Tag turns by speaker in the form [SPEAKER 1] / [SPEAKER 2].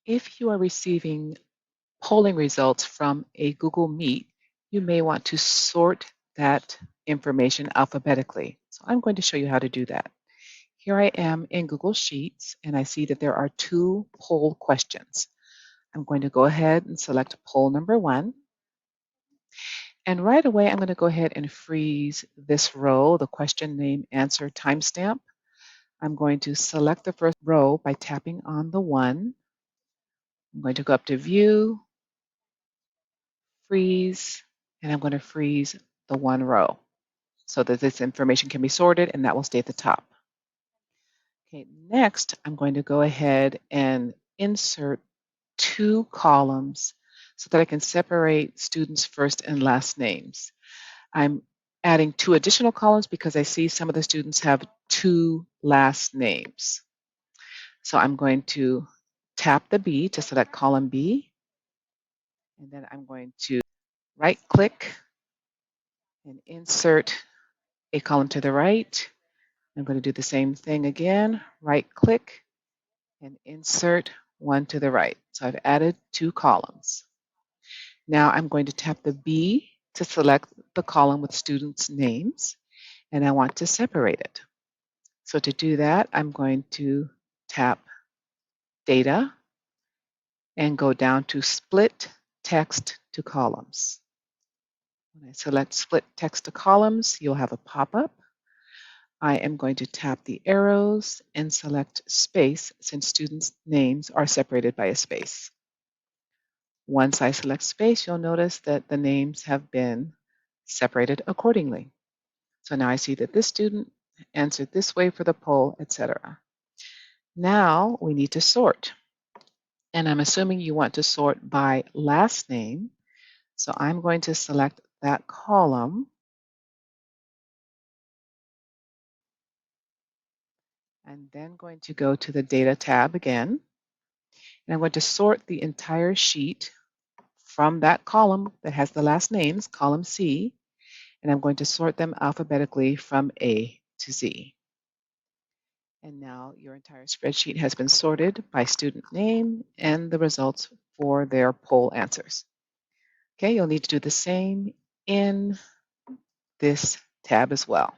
[SPEAKER 1] If you are receiving polling results from a Google Meet, you may want to sort that information alphabetically. So I'm going to show you how to do that. Here I am in Google Sheets, and I see that there are two poll questions. I'm going to go ahead and select poll number 1. And right away, I'm going to go ahead and freeze this row, the question name answer timestamp. I'm going to select the first row by tapping on the 1. I'm going to go up to View, Freeze, and I'm going to freeze the 1 row so that this information can be sorted and that will stay at the top. Okay, next, I'm going to go ahead and insert 2 columns so that I can separate students' first and last names. I'm adding 2 additional columns because I see some of the students have 2 last names. So I'm going to tap the B to select column B, and then I'm going to right-click and insert a column to the right. I'm going to do the same thing again, right-click and insert one to the right. So I've added 2 columns. Now I'm going to tap the B to select the column with students' names, and I want to separate it. So to do that, I'm going to tap Data and go down to Split Text to Columns. When I select Split Text to Columns, you'll have a pop-up. I am going to tap the arrows and select Space since students' names are separated by a space. Once I select Space, you'll notice that the names have been separated accordingly. So now I see that this student answered this way for the poll, etc. Now we need to sort. And I'm assuming you want to sort by last name. So I'm going to select that column. And then going to go to the Data tab again. And I'm going to sort the entire sheet from that column that has the last names, column C. And I'm going to sort them alphabetically from A to Z. And now your entire spreadsheet has been sorted by student name and the results for their poll answers. Okay, you'll need to do the same in this tab as well.